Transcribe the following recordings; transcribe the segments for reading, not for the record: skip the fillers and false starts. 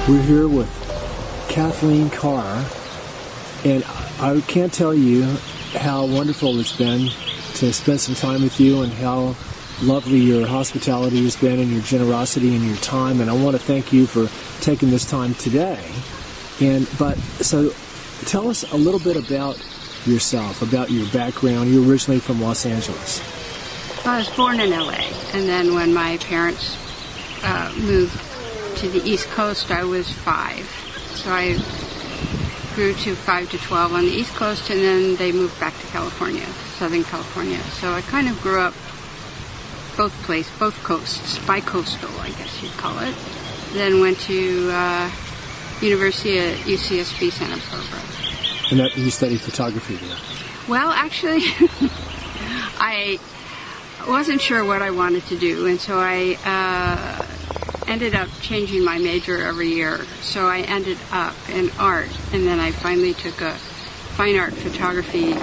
We're here with Kathleen Carr, and I can't tell you how wonderful it's been to spend some time with you and how lovely your hospitality has been and your generosity and your time, and I want to thank you for taking this time today. So tell us a little bit about yourself, about your background. You're originally from Los Angeles. I was born in LA, and then when my parents moved to the East Coast, I was 5. So I grew to 5 to 12 on the East Coast, and then they moved back to California, Southern California. So I kind of grew up both coasts, bi-coastal, I guess you'd call it. Then went to University at UCSB Santa Barbara. And you studied photography there? Well, actually, I wasn't sure what I wanted to do, and so I ended up changing my major every year. So I ended up in art, and then I finally took a fine art photography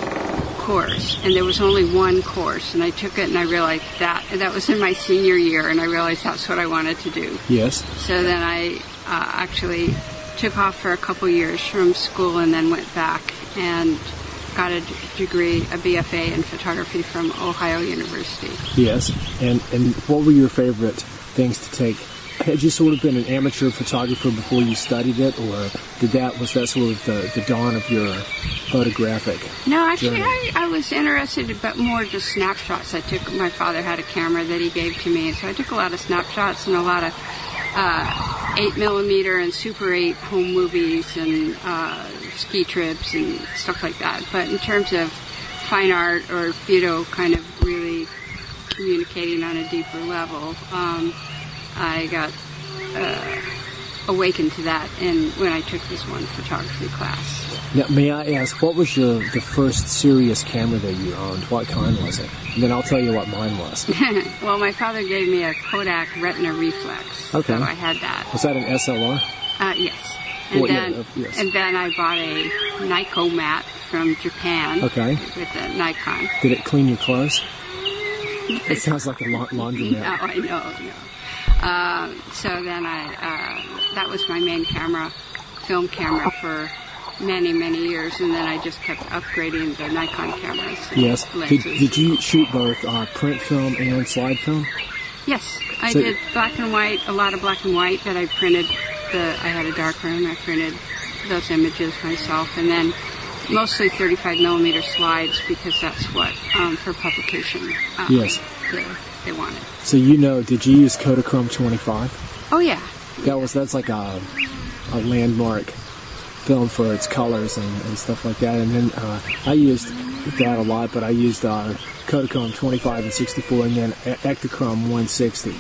course, and there was only one course, and I took it, and I realized that was in my senior year, and I realized that's what I wanted to do. Yes. So then I actually took off for a couple years from school, and then went back and got a degree, a BFA in photography from Ohio University. Yes. And what were your favorite things to take? Had you sort of been an amateur photographer before you studied it, or was that sort of the dawn of your photographic No, actually, journey? I was interested, but more just snapshots. My father had a camera that he gave to me, so I took a lot of snapshots and a lot of 8mm and Super 8 home movies and ski trips and stuff like that. But in terms of fine art or kind of really communicating on a deeper level, I got awakened to that when I took this one photography class. Now, may I ask, what was the first serious camera that you owned? What kind was it? And then I'll tell you what mine was. Well, my father gave me a Kodak Retina Reflex. Okay. So I had that. Was that an SLR? Yes. And yes. And then I bought a Nikon mat from Japan. Okay. With a Nikon. Did it clean your clothes? It sounds like a laundry mat. No, I know. So then that was my main camera, film camera for many, many years, and then I just kept upgrading the Nikon cameras. Yes. Did you shoot both print film and slide film? Yes, I did black and white, a lot of black and white that I printed. I had a darkroom, I printed those images myself, and then mostly 35mm slides because that's what, for publication, yes. They wanted. So did you use Kodachrome 25? Oh yeah. That's like a landmark film for its colors and stuff like that. And then I used that a lot, but I used Kodachrome 25 and 64, and then Ektachrome 160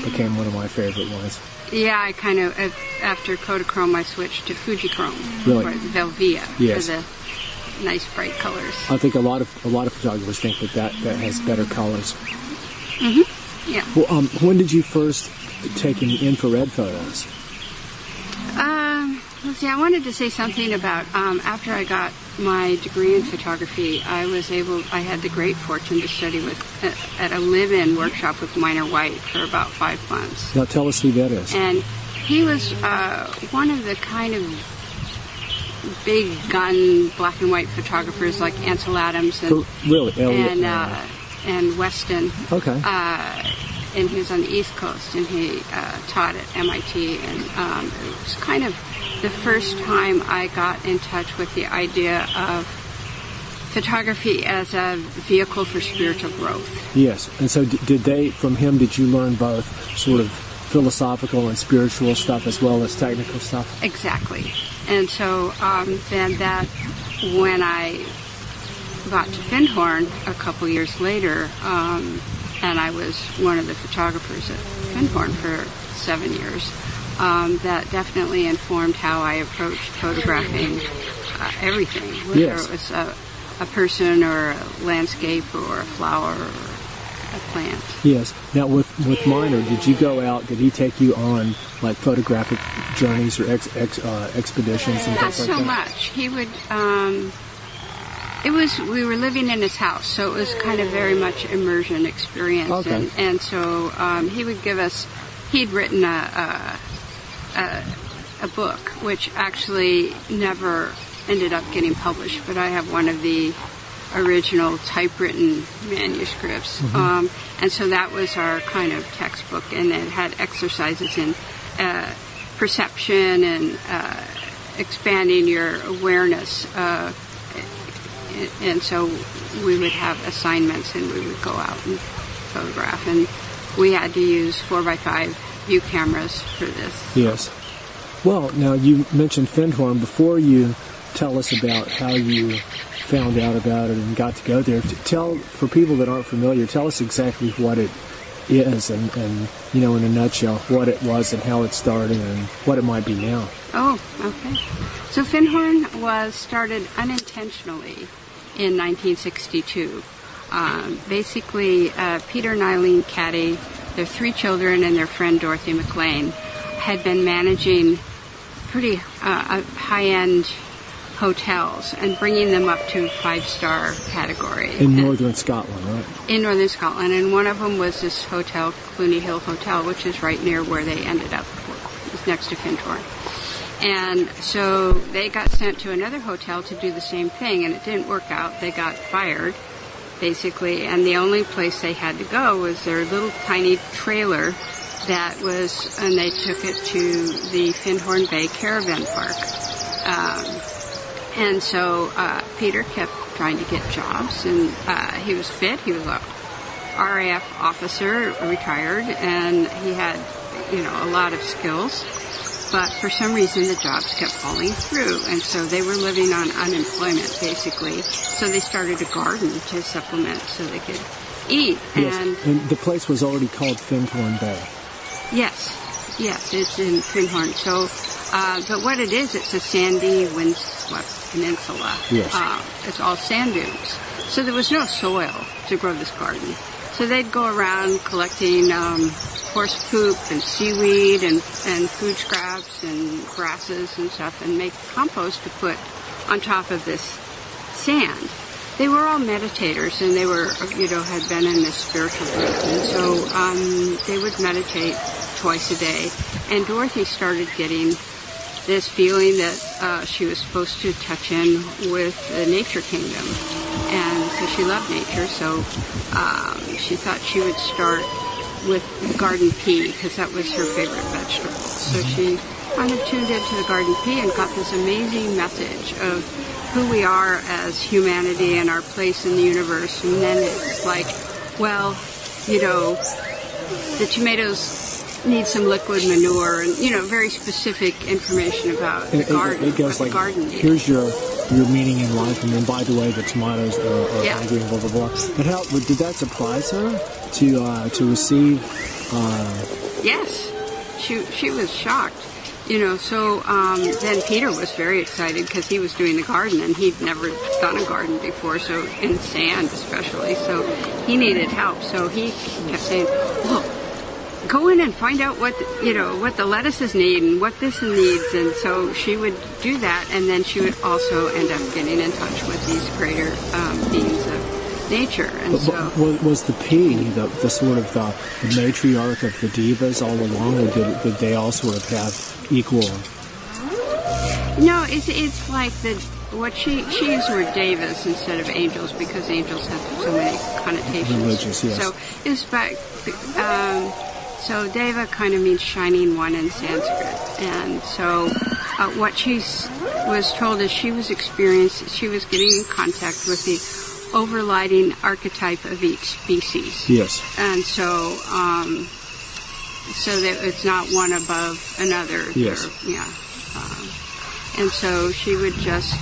became one of my favorite ones. Yeah, I kind of after Kodachrome I switched to Fujichrome. Really? Or Velvia. Yes. For the nice bright colors. I think a lot of photographers think that has better colors. Mm-hmm. Yeah. Well, when did you first take any infrared photos? Let's see, I wanted to say something about after I got my degree in photography, I had the great fortune to study at a live-in workshop with Minor White for about 5 months. Now tell us who that is. And he was one of the kind of big gun black and white photographers like Ansel Adams and really? and Weston. Okay. And he was on the East Coast, and he taught at MIT, and it was kind of the first time I got in touch with the idea of photography as a vehicle for spiritual growth. Yes, and so from him, did you learn both sort of philosophical and spiritual stuff as well as technical stuff? Exactly. And so then when I got to Findhorn a couple years later, and I was one of the photographers at Findhorn for 7 years, that definitely informed how I approached photographing everything, whether it was a person or a landscape or a flower or a plant. Yes. Now with Minor, did you go out, did he take you on like photographic journeys or expeditions and Not things like so that? much. He would, we were living in his house, so it was kind of very much immersion experience. Okay. And so he would give us, he'd written a book, which actually never ended up getting published, but I have one of the original typewritten manuscripts. And so that was our kind of textbook, and it had exercises in perception and expanding your awareness. And so we would have assignments, and we would go out and photograph, and we had to use 4x5 view cameras for this. Yes. Well, now you mentioned Findhorn. Before you tell us about how you found out about it and got to go there, for people that aren't familiar, tell us exactly what it is and in a nutshell, what it was and how it started and what it might be now. Oh, okay. So Findhorn was started unintentionally in 1962. Basically, Peter and Eileen Caddy, their 3 children, and their friend Dorothy McLean had been managing pretty high-end hotels and bringing them up to 5-star category. In northern Scotland, right? In northern Scotland, and one of them was this hotel, Cluny Hill Hotel, which is right near where they ended up. It's next to Findhorn. And so they got sent to another hotel to do the same thing, and it didn't work out. They got fired, basically, and the only place they had to go was their little tiny trailer and they took it to the Findhorn Bay Caravan Park. And so Peter kept trying to get jobs, and he was fit. He was a RAF officer, retired, and he had, a lot of skills. But for some reason, the jobs kept falling through, and so they were living on unemployment, basically. So they started a garden to supplement so they could eat. Yes. And the place was already called Findhorn Bay. Yes, it's in Findhorn. So, but what it is, it's a sandy, windswept peninsula. Yes. It's all sand dunes. So there was no soil to grow this garden. So they'd go around collecting horse poop and seaweed and food scraps and grasses and stuff and make compost to put on top of this sand. They were all meditators, and they were, had been in this spiritual group, and so they would meditate twice a day. And Dorothy started getting this feeling that she was supposed to touch in with the nature kingdom, and so she loved nature. So she thought she would start with garden pea, because that was her favorite vegetable. So she kind of tuned into the garden pea and got this amazing message of who we are as humanity and our place in the universe. And then it's like, well, the tomatoes need some liquid manure, and very specific information about the garden. It goes like, garden here's your meaning in life, and then by the way, the tomatoes are hungry, and blah blah blah. But how did that surprise her to receive? Yes, she was shocked. So then Peter was very excited because he was doing the garden, and he'd never done a garden before, so in sand especially. So he needed help. So he kept saying, "Look, go in and find out what the lettuces need and what this needs." And so she would do that, and then she would also end up getting in touch with these greater beings of nature. And was the pea the sort of the matriarch of the divas all along, or did they all sort of have equal? No, it's like what she used the word devas instead of angels, because angels have so many connotations. Religious, yes. So it's so deva kind of means shining one in Sanskrit, and so what she was told is she was getting in contact with the overlighting archetype of each species. Yes. And so that it's not one above another. Yes. And so she would just,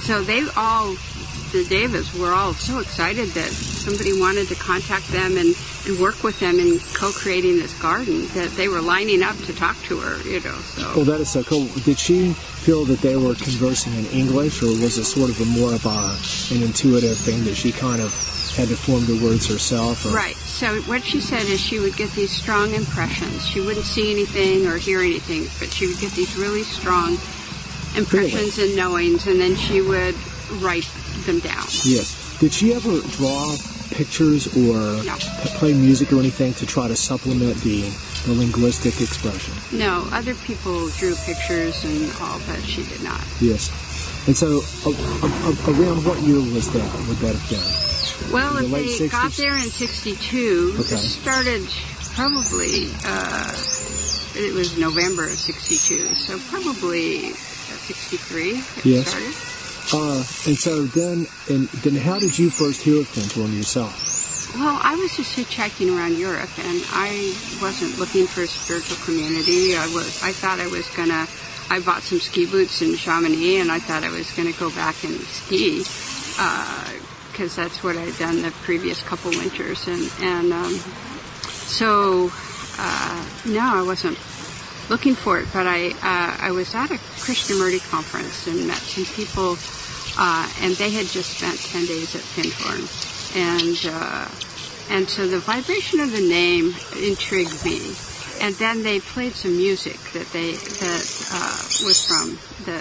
so the devas were all so excited that somebody wanted to contact them and work with them in co-creating this garden, that they were lining up to talk to her, so. Well, that is so cool. Did she feel that they were conversing in English, or was it sort of more of an intuitive thing that she kind of had to form the words herself? Or? Right. So what she said is she would get these strong impressions. She wouldn't see anything or hear anything, but she would get these really strong impressions and knowings, and then she would write them down. Yes. Did she ever draw pictures or play music or anything to try to supplement the the linguistic expression. No, other people drew pictures and all, but she did not. Yes. And so, around what year was that? Would that have been? Well, in the if late they got 60s? there in 62, Okay. it started probably, it was November of 62, so probably 63 it Yes. started. And so then how did you first hear of Findhorn yourself? Well, I was just hitchhiking around Europe, and I wasn't looking for a spiritual community. I thought I was gonna. I bought some ski boots in Chamonix, and I thought I was gonna go back and ski because that's what I'd done the previous couple winters, so no, I wasn't looking for it. But I was at a Krishnamurti conference and met some people, and they had just spent 10 days at Findhorn. And so the vibration of the name intrigued me. And then they played some music that was from a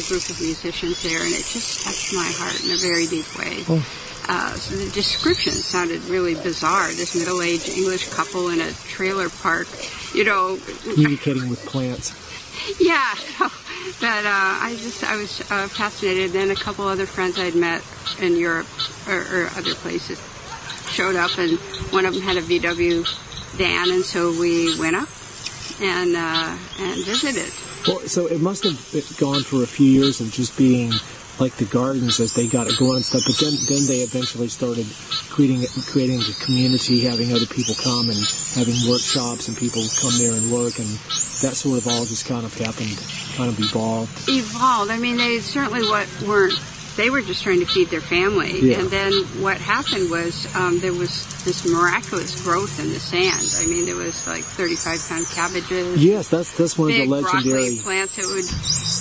group of musicians there, and it just touched my heart in a very deep way. So the description sounded really bizarre. This middle-aged English couple in a trailer park, Communicating with plants. Yeah, but I was fascinated. Then a couple other friends I'd met in Europe or other places showed up, and one of them had a VW van, and so we went up and visited. Well, so it must have gone for a few years of just being like the gardens as they got it going and stuff, but then they eventually started creating a community, having other people come and having workshops and people come there and work, and that sort of all just kind of happened, kind of evolved. I mean, they certainly they were just trying to feed their family. Yeah. And then what happened was there was this miraculous growth in the sand. I mean, there was like 35-pound cabbages. Yes, that's one of the big legendary broccoli plants that would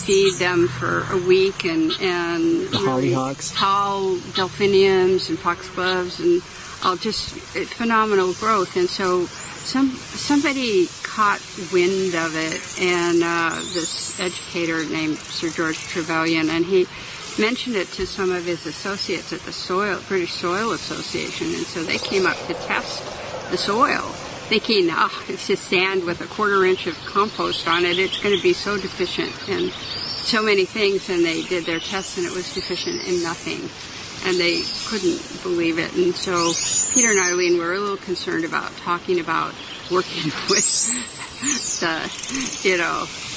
feed them for a week, and the hollyhocks, tall delphiniums and foxgloves, and all just phenomenal growth. And so somebody caught wind of it, and this educator named Sir George Trevelyan, and he mentioned it to some of his associates at the British Soil Association, and so they came up to test the soil, thinking, it's just sand with a quarter-inch of compost on it. It's going to be so deficient in so many things, and they did their tests, and it was deficient in nothing, and they couldn't believe it. And so Peter and Eileen were a little concerned about talking about working with the,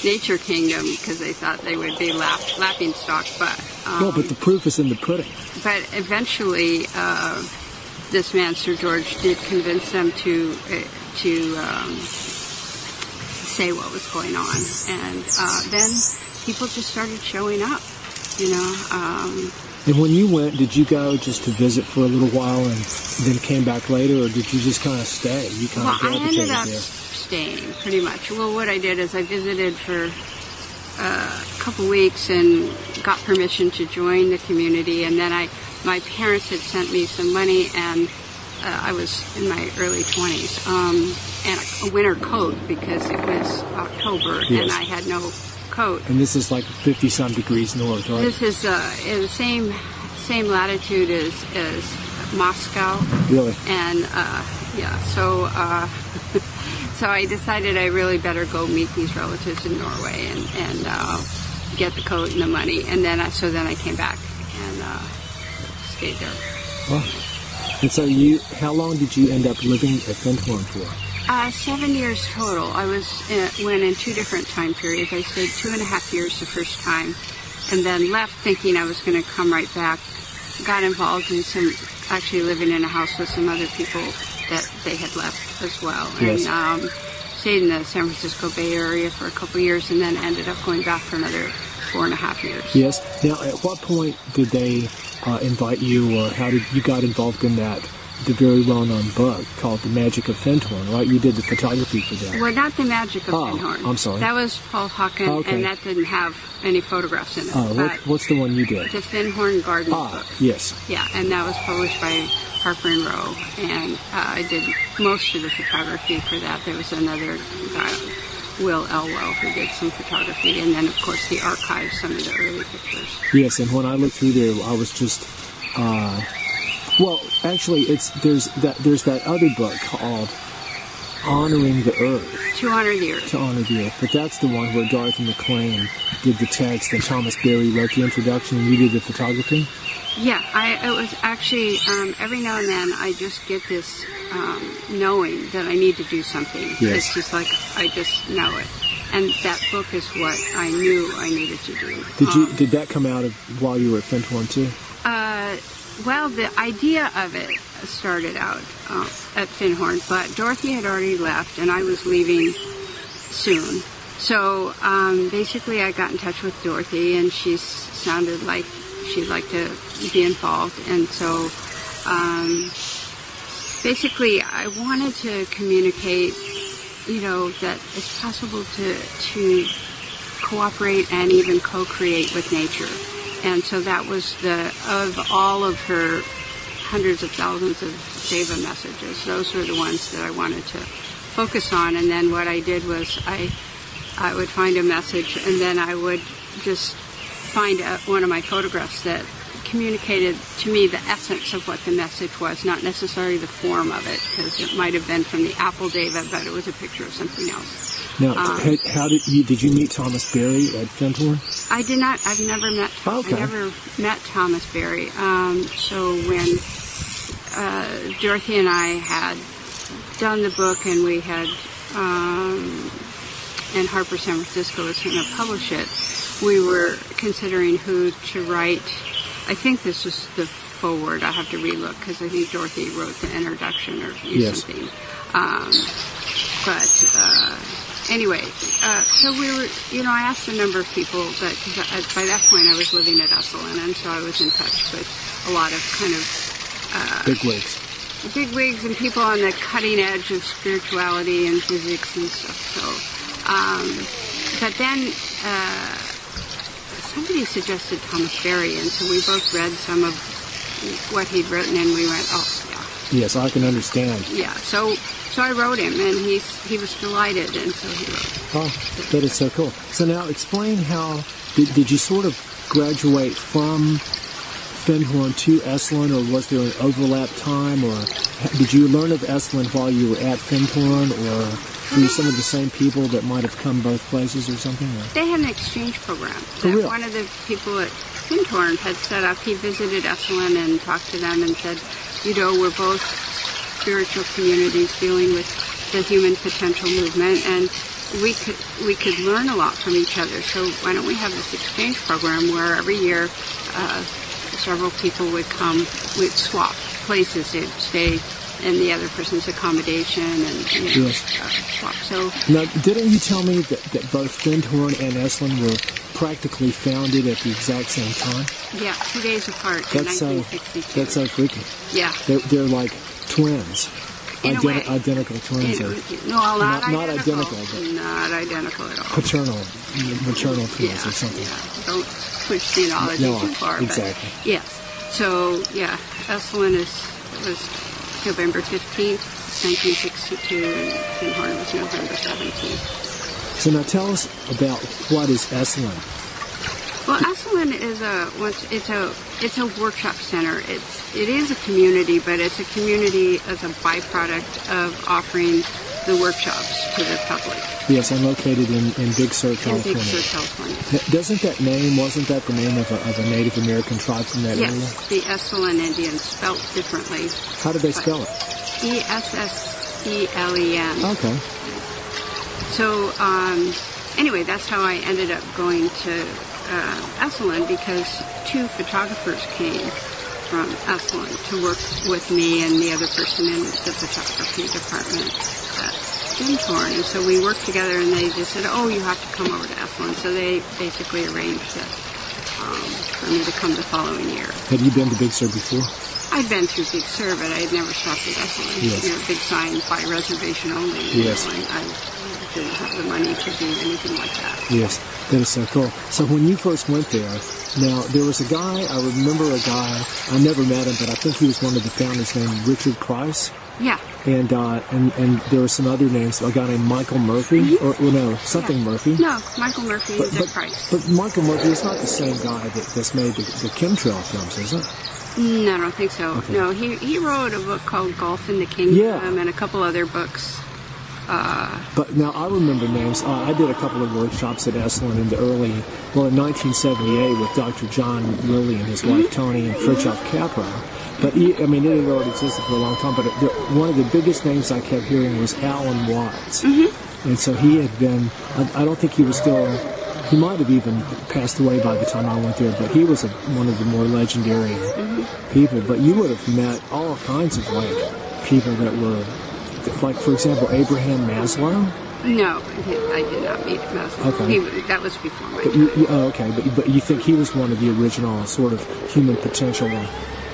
nature kingdom, because they thought they would be laughing stock, but but the proof is in the pudding. But eventually, this man, Sir George, did convince them to say what was going on, and then people just started showing up, And when you went, did you go just to visit for a little while and then came back later, or did you just kind of stay? You kind of gravitated I ended up there. staying, pretty much. Well, what I did is I visited for a couple weeks and got permission to join the community, and then my parents had sent me some money, and I was in my early 20s, and a winter coat because it was October, Yes. and I had no coat. And this is like 50-some degrees north, right? This is in the same latitude as Moscow. Really? And so I decided I really better go meet these relatives in Norway and get the coat and the money, and then I came back and stayed there. Well, and so how long did you end up living at Findhorn for? 7 years total. I went in 2 different time periods. I stayed 2.5 years the first time, and then left thinking I was going to come right back. Got involved in actually living in a house with some other people that they had left as well. Yes. And stayed in the San Francisco Bay Area for a couple years, and then ended up going back for another 4.5 years. Yes. Now, at what point did they invite you, or how did you got involved in the very well-known book called The Magic of Findhorn, right? You did the photography for that. Well, not The Magic of Findhorn. I'm sorry. That was Paul Hawken, okay. and that didn't have any photographs in it. What's the one you did? The Findhorn Garden book. Yes. Yeah, and that was published by Harper & Row, and I did most of the photography for that. There was another guy, Will Elwell, who did some photography, and then, of course, the archives, some of the early pictures. Yes, and when I looked through there, I was just... well, actually, there's that other book called honoring the earth. To honor the earth. To honor the earth. But that's the one where Dorothy McLean did the text and Thomas Berry wrote the introduction and you did the photography? Yeah, it was actually, every now and then I just get this knowing that I need to do something. Yes. It's just like, I just know it. And that book is what I knew I needed to do. Did that come out of while you were at Findhorn too? Well, the idea of it started out at Findhorn, but Dorothy had already left and I was leaving soon. So basically I got in touch with Dorothy and she sounded like she'd like to be involved. And so basically I wanted to communicate, that it's possible to cooperate and even co-create with nature. And so that was of all of her hundreds of thousands of Deva messages, those were the ones that I wanted to focus on. And then what I did was I would find a message and then I would just find one of my photographs that communicated to me the essence of what the message was, not necessarily the form of it, because it might have been from the Apple Deva, but it was a picture of something else. Now, how did you meet Thomas Berry at Findhorn? I did not. I've never met. Okay. I never met Thomas Berry. So when Dorothy and I had done the book, and we had, and Harper San Francisco was going to publish it, we were considering who to write. I think this was the foreword. I have to relook because I think Dorothy wrote the introduction or something. Anyway, so we were, I asked a number of people, but by that point I was living at Esalen, and so I was in touch with a lot of kind of bigwigs and people on the cutting edge of spirituality and physics and stuff. So, but then somebody suggested Thomas Berry, and so we both read some of what he'd written, and we went, oh, yeah. Yes, I can understand. Yeah, so I wrote him, and he was delighted, and so he wrote. Oh, that is so cool. So now explain how, did you sort of graduate from Findhorn to Esalen, or was there an overlap time, or did you learn of Esalen while you were at Findhorn, or were you some of the same people that might have come both places or something? Or? They had an exchange program. For real? One of the people at Findhorn had set up. He visited Esalen and talked to them and said, we're both spiritual communities dealing with the human potential movement, and we could learn a lot from each other. So why don't we have this exchange program where every year several people would come, we'd swap places, they'd stay in the other person's accommodation and swap. So now, didn't you tell me that both Findhorn and Esalen were practically founded at the exact same time? Yeah, 2 days apart in 1962. That's so freaky. Yeah. They're like twins. In a way. Identical twins. Not identical. But not identical at all. Maternal twins or something. Yeah. Don't push genealogy too far. Exactly. But yes. So, Esalen was November 15th, 1962, and Findhorn was November 17th. So now tell us about what is Esalen. Well, Esalen is it's a workshop center. It is a community, but it's a community as a byproduct of offering the workshops to the public. Yes, I'm located in Big Sur, California. In Big Sur, California. Wasn't that the name of a Native American tribe from that area? Yes, the Esalen Indians, spelt differently. How did they spell it? Esselen. Okay. So, anyway, that's how I ended up going to Esalen, because two photographers came from Esalen to work with me and the other person in the photography department at Findhorn. And so we worked together, and they just said, you have to come over to Esalen. So they basically arranged that for me to come the following year. Had you been to Big Sur before? I'd been through Big Sur, but I had never stopped at Esalen. Yes. Big sign, by reservation only. Yes. And I didn't have the money to do anything like that. Yes, that is so cool. So when you first went there, now there was a guy, I remember a guy, I never met him, but I think he was one of the founders named Richard Price. Yeah. And there were some other names, a guy named Michael Murphy, mm-hmm. Murphy. No, Michael Murphy is Price. But Michael Murphy is not the same guy that's made the chemtrail films, is it? No, I don't think so. Okay. No, he wrote a book called Golf in the Kingdom and a couple other books. But now I remember names. I did a couple of workshops at Esalen in the in 1978 with Dr. John Lilly and his wife Tony and Fritjof Capra. But it had already existed for a long time. But one of the biggest names I kept hearing was Alan Watts. And so he had been, I don't think he was still, he might have even passed away by the time I went there, but he was one of the more legendary people. But you would have met all kinds of people that were, like, for example, Abraham Maslow. No, I did not meet Maslow. Okay. That was before my time. Okay, but you think he was one of the original sort of human potential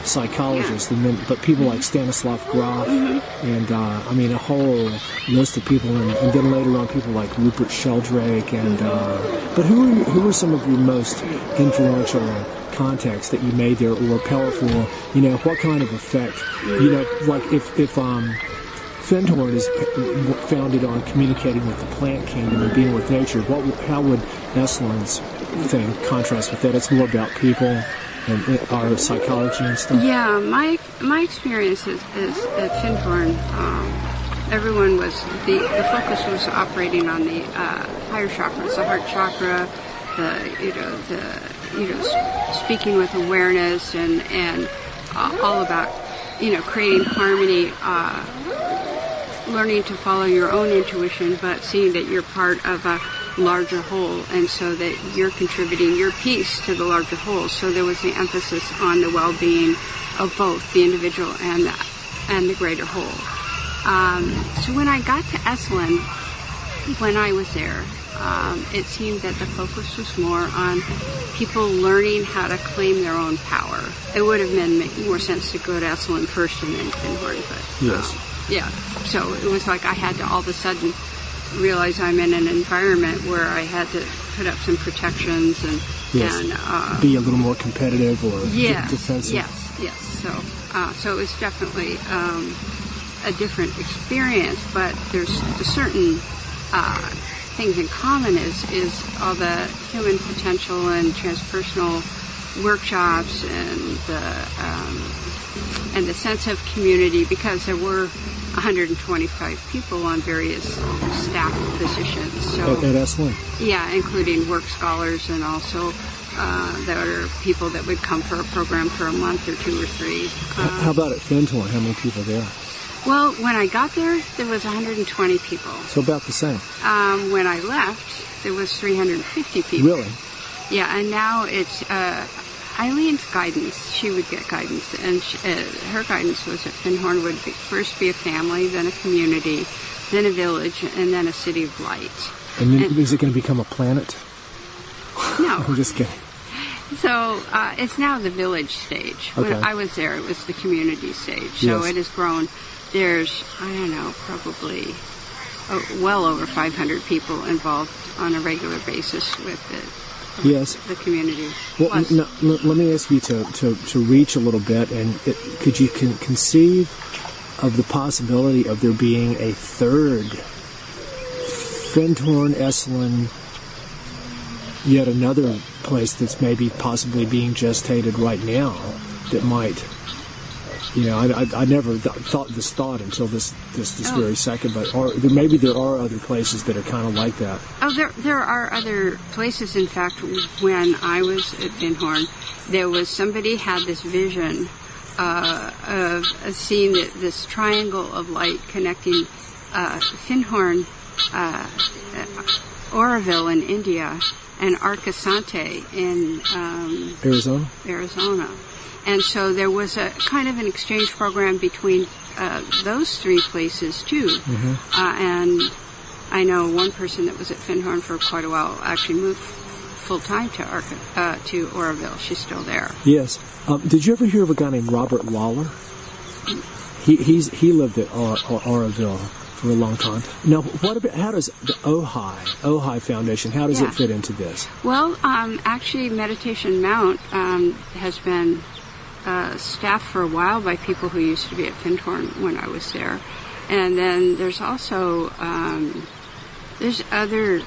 psychologists, and then, but people like Stanislav Grof, and a whole list of people, and then later on people like Rupert Sheldrake, and but who were some of your most influential contacts that you made there, or powerful? What kind of effect? Like if Findhorn is founded on communicating with the plant kingdom and being with nature, how would Esalen's thing contrast with that? It's more about people and our psychology and stuff. Yeah, my experience is at Findhorn, everyone was, the focus was operating on the higher chakras, the heart chakra, speaking with awareness, and all about creating harmony, learning to follow your own intuition, but seeing that you're part of a larger whole, and so that you're contributing your piece to the larger whole. So there was the emphasis on the well-being of both the individual and the greater whole. So when I got to Esalen, when I was there, it seemed that the focus was more on people learning how to claim their own power. It would have made more sense to go to Esalen first and then Findhorn, but yes. Yeah. So it was like I had to all of a sudden realize I'm in an environment where I had to put up some protections and be a little more competitive or defensive. Yes. So it was definitely a different experience, but there's certain things in common is all the human potential and transpersonal workshops and the sense of community, because there were 125 people on various staff positions. So at Esalen? Yeah, including work scholars, and also there are people that would come for a program for a month or 2 or 3. How about at Findhorn? How many people there? Well, when I got there was 120 people. So about the same. When I left, there was 350 people. Really? Yeah, and now it's Eileen's guidance. She would get guidance, and her guidance was that Findhorn would first be a family, then a community, then a village, and then a city of light. And then is it going to become a planet? No. I'm just kidding. So it's now the village stage. Okay. When I was there, it was the community stage. So it has grown. There's, probably well over 500 people involved on a regular basis with the community. Well, let me ask you to reach a little bit, and could you conceive of the possibility of there being a third Findhorn, Esalen, yet another place that's maybe possibly being gestated right now that might... I never thought this thought until this very second, but maybe there are other places that are kind of like that. Oh, there are other places. In fact, when I was at Findhorn, there was somebody had this vision of seeing this triangle of light connecting Findhorn, Oroville in India, and Arcasante in Arizona. And so there was a kind of an exchange program between those 3 places, too. Mm-hmm. And I know one person that was at Findhorn for quite a while actually moved full-time to Oroville. She's still there. Yes. Did you ever hear of a guy named Robert Lawler? He lived at Oroville for a long time. Now, how does the Ojai Foundation, how does it fit into this? Well, actually, Meditation Mount has been... staffed for a while by people who used to be at Findhorn when I was there. And then there's also, there's other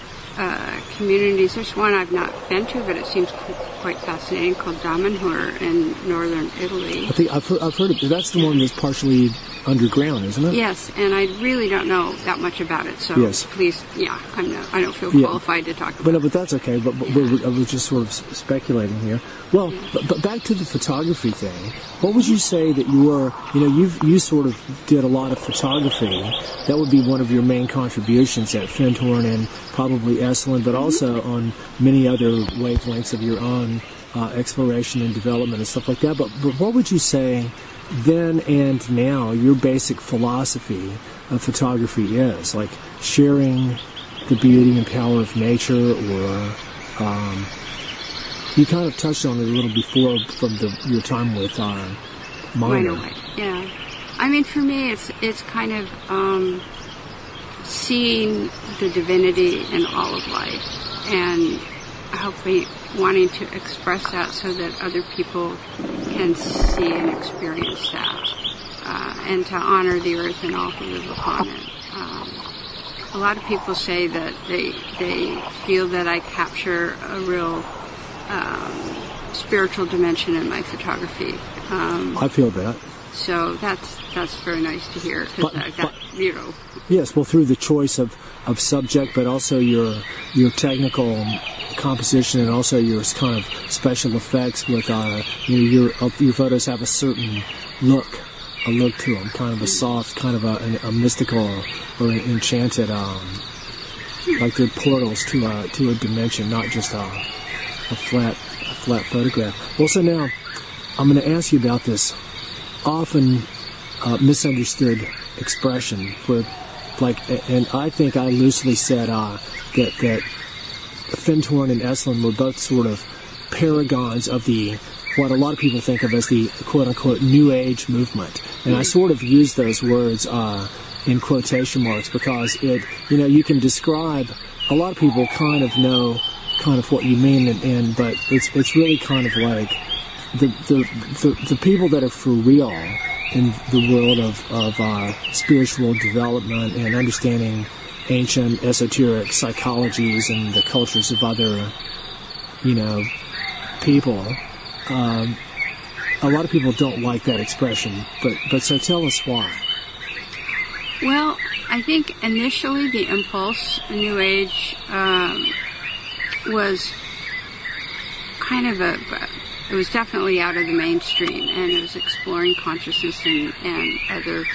communities. There's one I've not been to, but it seems quite fascinating, called Damanhur in northern Italy. I think I've heard of it. That's the one that's partially underground, isn't it? Yes, and I really don't know that much about it, so yes. please, I don't feel qualified to talk about it. But that's okay, but I was just sort of speculating here. Well, but back to the photography thing, what would you say that you were, you sort of did a lot of photography. That would be one of your main contributions at Findhorn and probably Esalen, but also on many other wavelengths of your own exploration and development and stuff like that. But what would you say then and now your basic philosophy of photography is? Like sharing the beauty and power of nature, or you kind of touched on it a little before from your time with Minor. Yeah. I mean, for me, it's kind of seeing the divinity in all of life and hopefully wanting to express that so that other people can see and experience that, and to honor the earth and all who live upon it. A lot of people say that they feel that I capture a real spiritual dimension in my photography. I feel that. So that's very nice to hear. Yes, well, through the choice of subject, but also your technical composition and also your kind of special effects with your photos have a certain look to them, kind of a soft, kind of a mystical or an enchanted, like they're portals to a dimension, not just a flat photograph. Well, so now I'm going to ask you about this often misunderstood expression where, and I think I loosely said that Findhorn and Esalen were both sort of paragons of what a lot of people think of as the quote-unquote New Age movement. And I sort of use those words in quotation marks because you can describe, a lot of people kind of know kind of what you mean, but it's really kind of like the people that are for real in the world of spiritual development and understanding ancient esoteric psychologies and the cultures of other, people. A lot of people don't like that expression, but so tell us why. Well, I think initially the impulse, New Age, was kind of it was definitely out of the mainstream, and it was exploring consciousness and other.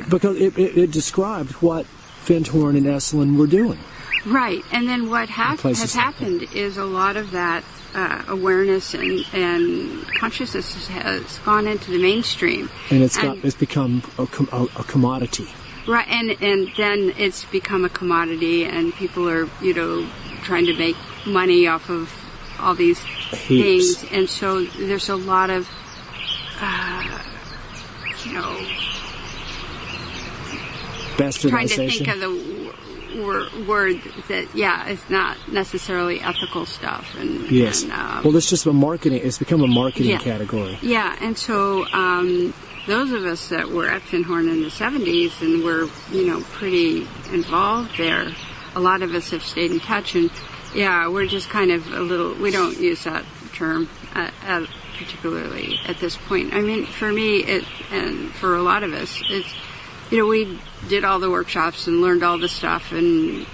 Because it described what Findhorn and Esalen were doing. Right, and then what has happened is a lot of that awareness and consciousness has gone into the mainstream. And it's become a commodity. Right, and then it's become a commodity, and people are, trying to make money off of all these things. And so there's a lot of, trying to think of the word that, it's not necessarily ethical stuff. And, yes. And, well, it's just it's become a marketing category. Yeah, and so those of us that were at Findhorn in the 70s and were, pretty involved there, a lot of us have stayed in touch, and we're just kind of we don't use that term particularly at this point. I mean, for me, and for a lot of us, it's, we did all the workshops and learned all the stuff, and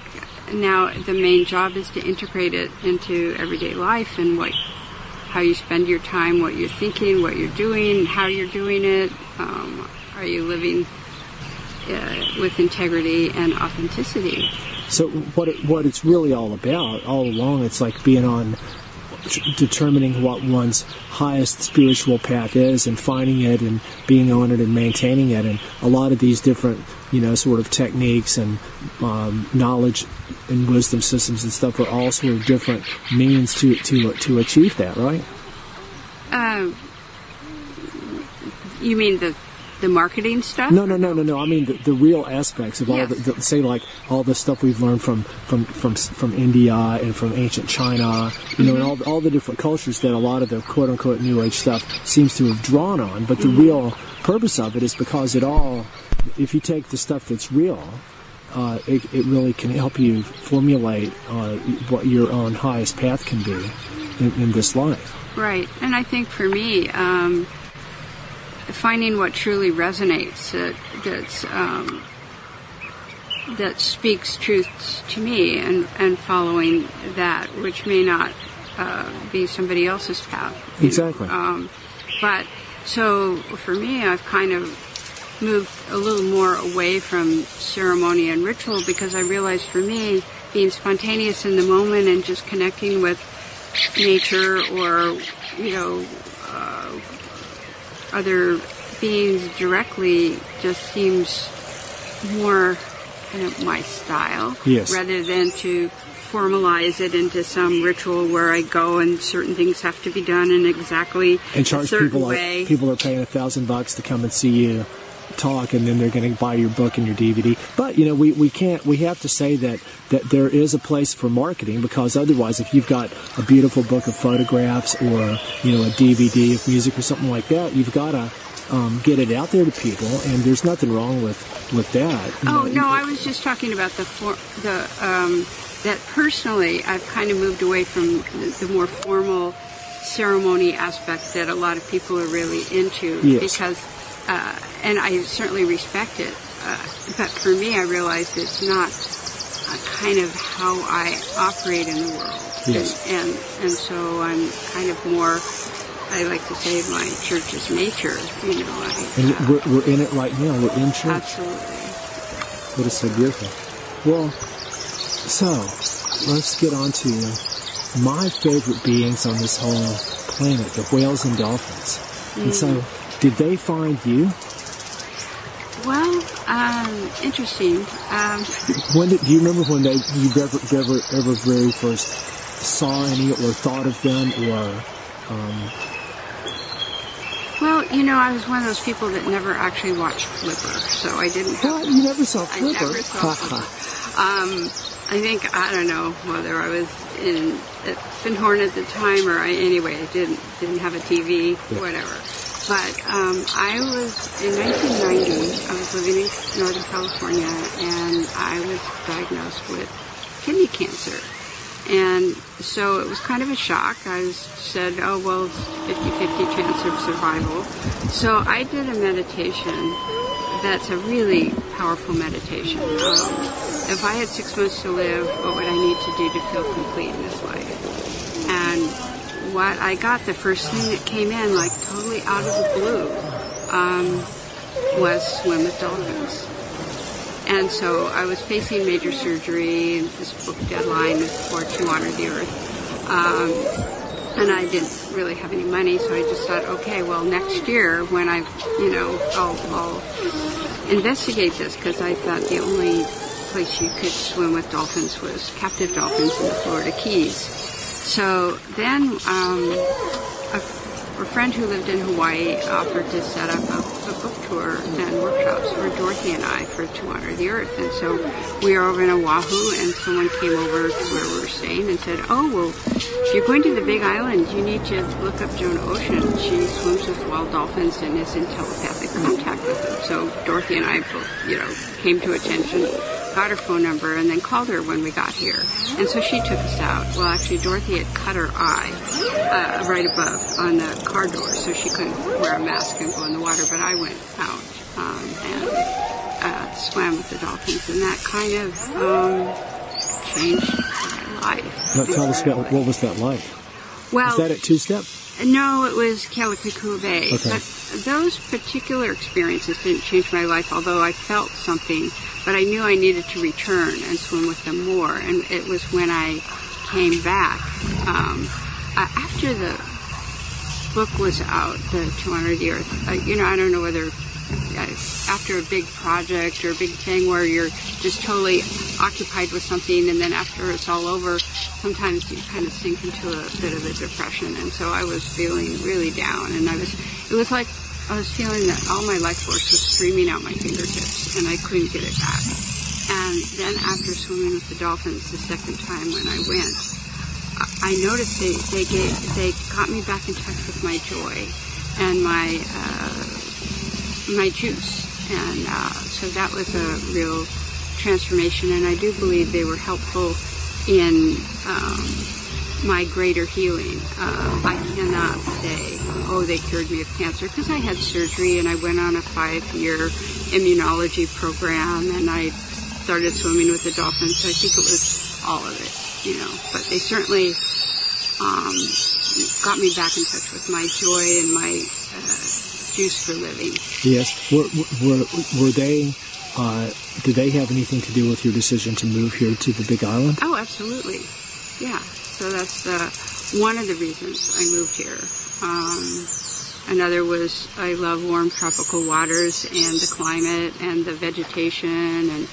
now the main job is to integrate it into everyday life and how you spend your time, what you're thinking, what you're doing, how you're doing it. Are you living with integrity and authenticity? So what it's really all about, all along, it's like determining what one's highest spiritual path is and finding it and being on it and maintaining it. And a lot of these different, sort of techniques and knowledge and wisdom systems and stuff are all sort of different means to achieve that, right? You mean the marketing stuff? No. I mean the real aspects of all say like all the stuff we've learned from India and from ancient China, and all the different cultures that a lot of the quote unquote New Age stuff seems to have drawn on. But the real purpose of it is because if you take the stuff that's real, it really can help you formulate what your own highest path can be in this life. Right, and I think for me, finding what truly resonates, that speaks truth to me, and following that, which may not be somebody else's path. Exactly. But so for me, I've kind of moved a little more away from ceremony and ritual, because I realized for me, being spontaneous in the moment and just connecting with nature or, other beings directly just seems more kind of my style. Yes. Rather than to formalize it into some ritual where I go and certain things have to be done in exactly and charge a certain people way. People are paying $1,000 to come and see you talk, and then they're going to buy your book and your DVD. But we have to say that there is a place for marketing, because otherwise, if you've got a beautiful book of photographs or a DVD of music or something like that, you've got to get it out there to people, and there's nothing wrong with that. No, I was just talking about that personally, I've kind of moved away from the more formal ceremony aspect that a lot of people are really into. Yes. Because and I certainly respect it, but for me, I realized it's not kind of how I operate in the world. Yes. And so I'm kind of more, I like to say, my church is nature. And we're in it right now. We're in church. Absolutely. That is so beautiful. Well, so let's get on to my favorite beings on this whole planet, the whales and dolphins. And so, did they find you? Well, interesting. Do you remember when you ever very first saw any or thought of them, or? Well, I was one of those people that never actually watched Flipper, so I didn't have... What? You never saw Flipper? I never saw Flipper. I think, I don't know whether I was at Finhorn at the time, or I didn't have a TV, whatever. But I was, in 1990, I was living in Northern California, and I was diagnosed with kidney cancer. And so it was kind of a shock. I said, it's 50-50 chance of survival. So I did a meditation that's a really powerful meditation. If I had 6 months to live, what would I need to do to feel complete in this life? And what I got, the first thing that came in, like totally out of the blue, was swim with dolphins. And so I was facing major surgery, and this book deadline for To Honor the Earth. And I didn't really have any money, so I just thought, okay, well, next year when I'll investigate this, because I thought the only place you could swim with dolphins was captive dolphins in the Florida Keys. So then a friend who lived in Hawaii offered to set up a book tour and workshops for Dorothy and I for To Honor the Earth. And so we were over in Oahu, and someone came over to where we were staying and said, if you're going to the Big Island, you need to look up Jonah Ocean. She swims with wild dolphins and is in telepathic contact with them. So Dorothy and I both, came to attention, got her phone number, and then called her when we got here. And so she took us out. Well, actually, Dorothy had cut her eye right above on the car door, so she couldn't wear a mask and go in the water. But I went out and swam with the dolphins, and that kind of changed my life. Now, tell us about what was that like? Well, was that at Two-Step? No, it was Kealakekua Bay. Okay. But those particular experiences didn't change my life, although I felt something. But I knew I needed to return and swim with them more. And it was when I came back. After the book was out, the To Honor the Earth, I don't know whether after a big project or a big thing where you're just totally occupied with something, and then after it's all over, sometimes you kind of sink into a bit of a depression. And so I was feeling really down, and it was like I was feeling that all my life force was streaming out my fingertips, and I couldn't get it back. And then after swimming with the dolphins the second time when I went, I noticed they got me back in touch with my joy and my juice. And so that was a real transformation, and I do believe they were helpful in my greater healing. I cannot say, oh, they cured me of cancer, because I had surgery and I went on a 5-year immunology program and I started swimming with the dolphins. So I think it was all of it, But they certainly got me back in touch with my joy and my juice for living. Yes. Were they? Did they have anything to do with your decision to move here to the Big Island? Oh, absolutely. Yeah. So that's one of the reasons I moved here. Another was I love warm tropical waters and the climate and the vegetation and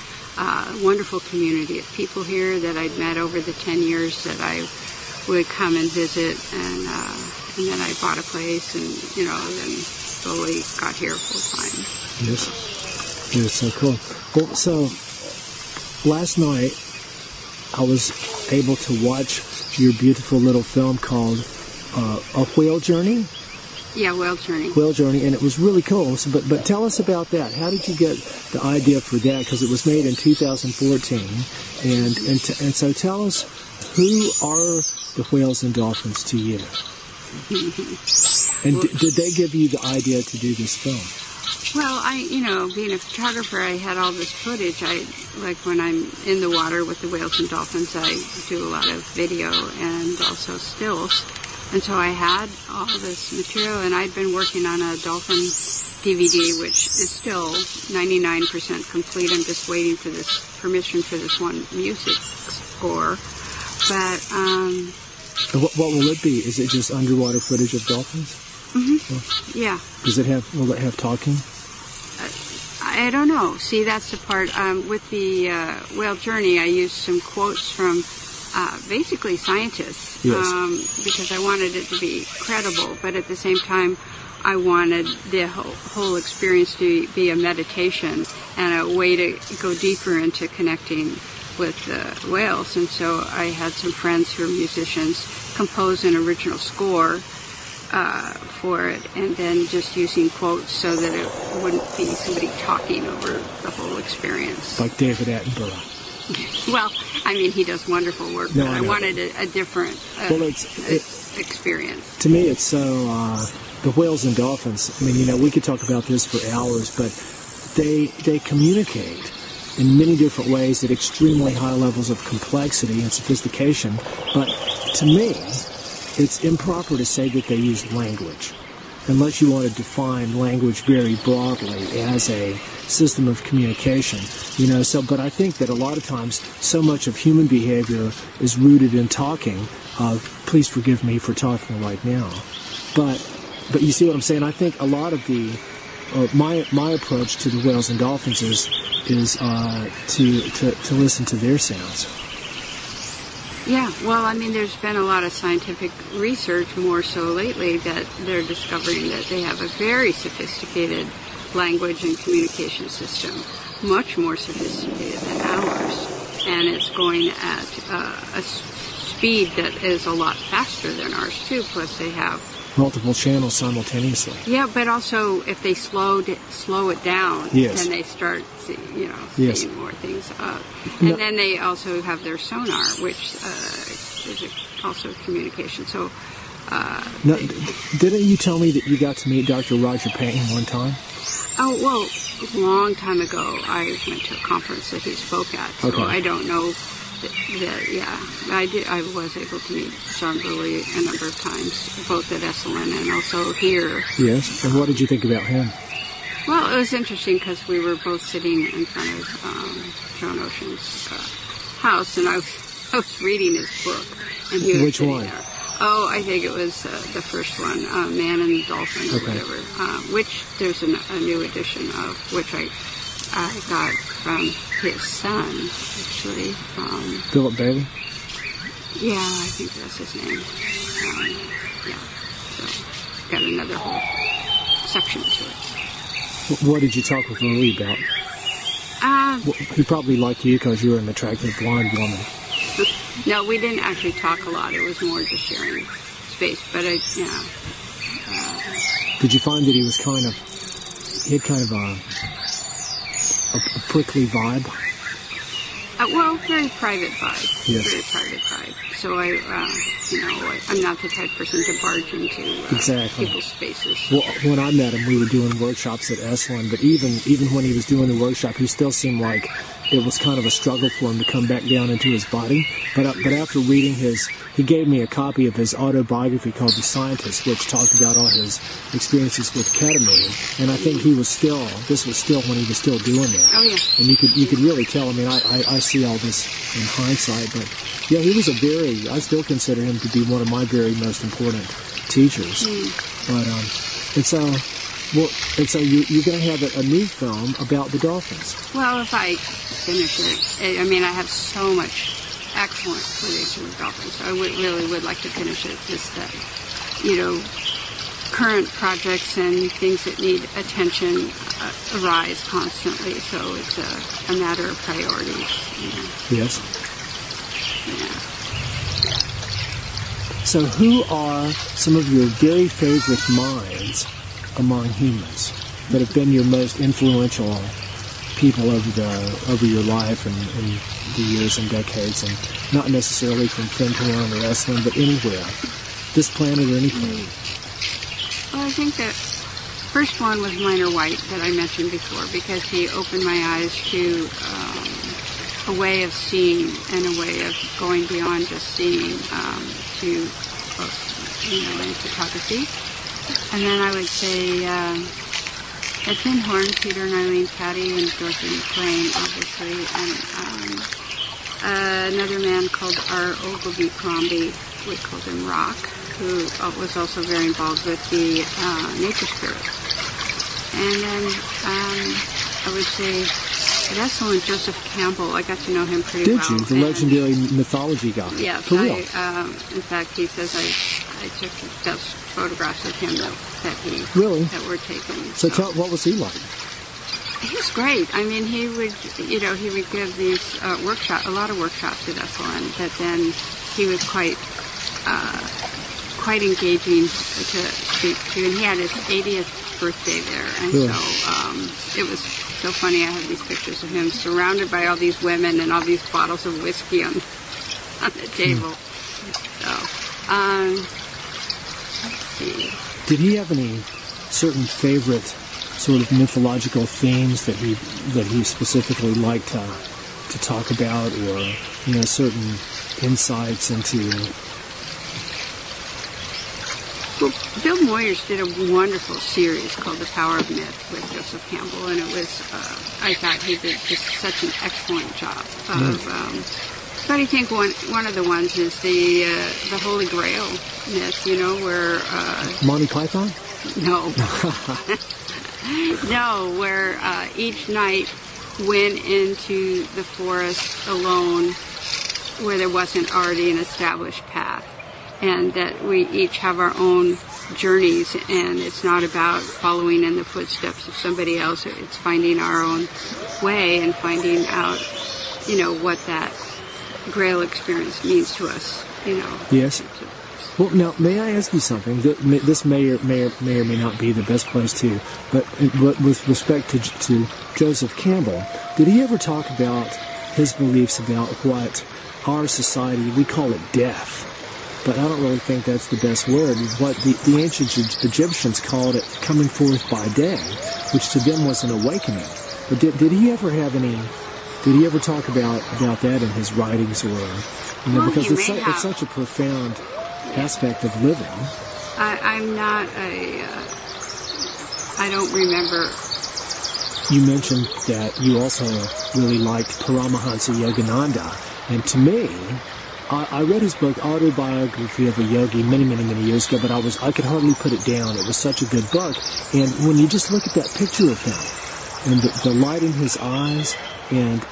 wonderful community of people here that I'd met over the 10 years that I would come and visit, and then I bought a place and, then slowly got here full time. Yes. It's so cool. Well, so last night I was able to watch your beautiful little film called A Whale Journey. Yeah, Whale Journey. Whale Journey, and it was really cool. So, but tell us about that. How did you get the idea for that? Because it was made in 2014, and so tell us, who are the whales and dolphins to you? And did they give you the idea to do this film? Well, being a photographer, I had all this footage. Like when I'm in the water with the whales and dolphins, I do a lot of video and also stills. And so I had all this material, and I'd been working on a dolphin DVD, which is still 99% complete. I'm just waiting for this permission for this one music score. But what will it be? Is it just underwater footage of dolphins? Mm-hmm. Yeah. Will it have talking? I don't know. See, that's the part. With the Whale Journey, I used some quotes from basically scientists. Yes. Because I wanted it to be credible, but at the same time, I wanted the whole experience to be a meditation and a way to go deeper into connecting with the whales. And so I had some friends who are musicians compose an original score for it, and then just using quotes so that it wouldn't be somebody talking over the whole experience. Like David Attenborough. Well, he does wonderful work, but I wanted a different experience. To me, it's so, the whales and dolphins, we could talk about this for hours, but they communicate in many different ways at extremely high levels of complexity and sophistication. But to me, it's improper to say that they use language, unless you want to define language very broadly as a system of communication, but I think that a lot of times so much of human behavior is rooted in talking. Please forgive me for talking right now, but you see what I'm saying? I think a lot of my approach to the whales and dolphins is to listen to their sounds. Yeah, well, there's been a lot of scientific research, more so lately, that they're discovering that they have a very sophisticated language and communication system, much more sophisticated than ours, and it's going at a speed that is a lot faster than ours too. Plus, they have multiple channels simultaneously. Yeah, but also if they slow it down, yes, then they start seeing more things up. And then they also have their sonar, which is also communication. So, didn't you tell me that you got to meet Dr. Roger Payne one time? Oh, well, a long time ago, I went to a conference that he spoke at, so okay. I don't know I was able to meet John Brewery a number of times, both at Esalen and also here. Yes, and what did you think about him? Well, it was interesting because we were both sitting in front of John Ocean's house, and I was reading his book, and he was Which sitting one? there. Oh, I think it was the first one, Man and the Dolphin, or whatever, which there's a new edition of, which I got from his son, actually. Philip Bailey? Yeah, I think that's his name. So got another whole section to it. What did you talk with Louis about? He probably liked you because you were an attractive blonde woman. No, we didn't actually talk a lot. It was more just sharing space. But did you find that he had kind of a prickly vibe? Well, very private vibe. Yes. Very private vibe. So I'm not the type of person to barge into exactly. people's spaces. Well, when I met him, we were doing workshops at Esalen, but even when he was doing the workshop, he still seemed like it was kind of a struggle for him to come back down into his body. But after reading he gave me a copy of his autobiography called The Scientist, which talked about all his experiences with ketamine. And I think this was still when he was still doing that. Oh, yeah. And you could really tell. I mean, I see all this in hindsight, but yeah, he was I still consider him to be one of my very most important teachers. But and so you're going to have a new film about the dolphins. Well, if I finish it, I mean, I have so much excellent footage of the dolphins. So I really would like to finish it. Just that, current projects and things that need attention arise constantly. So it's a matter of priorities. Yes. Yeah. So who are some of your very favorite minds among humans that have been your most influential people over your life and the years and decades, and not necessarily from Fintown or Esalen, but anywhere, this planet or any planet? Well, I think that first one was Minor White that I mentioned before, because he opened my eyes to a way of seeing and a way of going beyond just seeing to in photography. And then I would say at Tin Horn, Peter and Eileen Caddy and Dorothy McLean, obviously, and another man called R. Ogilvy Crombie, we called him Rock, who was also very involved with the nature spirits. And then I would say at Esalen, Joseph Campbell, I got to know him pretty well. Did you? The legendary mythology guy. Yes. For real? In fact, he says I took those photographs of him that were taken. So tell, what was he like? He was great. I mean, he would give these a lot of workshops at Esalen, but then he was quite engaging to speak to, and he had his 80th birthday there, and so it was so funny. I have these pictures of him surrounded by all these women and all these bottles of whiskey on the table. So, let's see. Did he have any certain favorite sort of mythological themes that he specifically liked to talk about, or certain insights into? Well, Bill Moyers did a wonderful series called The Power of Myth with Joseph Campbell, and it was, I thought he did just such an excellent job of, but I think one of the ones is the Holy Grail myth, where... Monty Python? No. No, where each night went into the forest alone where there wasn't already an established path. And that we each have our own journeys, and it's not about following in the footsteps of somebody else. It's finding our own way and finding out, what that Grail experience means to us, Yes. Well, now, may I ask you something? This may or may not be the best place to, but with respect to Joseph Campbell, did he ever talk about his beliefs about what our society, we call it death, but I don't really think that's the best word. What the ancient Egyptians called it coming forth by day, which to them was an awakening. But did he ever have any? Did he ever talk about that in his writings, or because it's such a profound aspect of living? I'm not I don't remember. You mentioned that you also really liked Paramahansa Yogananda, and to me, I read his book, Autobiography of a Yogi, many, many, many years ago, but I could hardly put it down. It was such a good book. And when you just look at that picture of him and the light in his eyes, and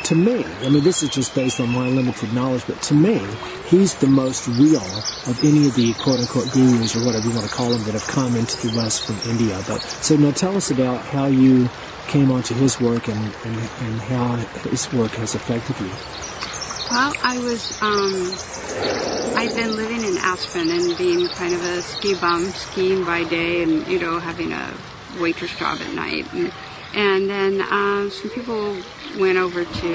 to me, I mean, this is just based on my limited knowledge, but to me, he's the most real of any of the quote-unquote gurus, or whatever you want to call them, that have come into the West from India. But so now tell us about how you came onto his work and how his work has affected you. Well, I'd been living in Aspen and being kind of a ski bum, skiing by day and, having a waitress job at night. And And then some people went over to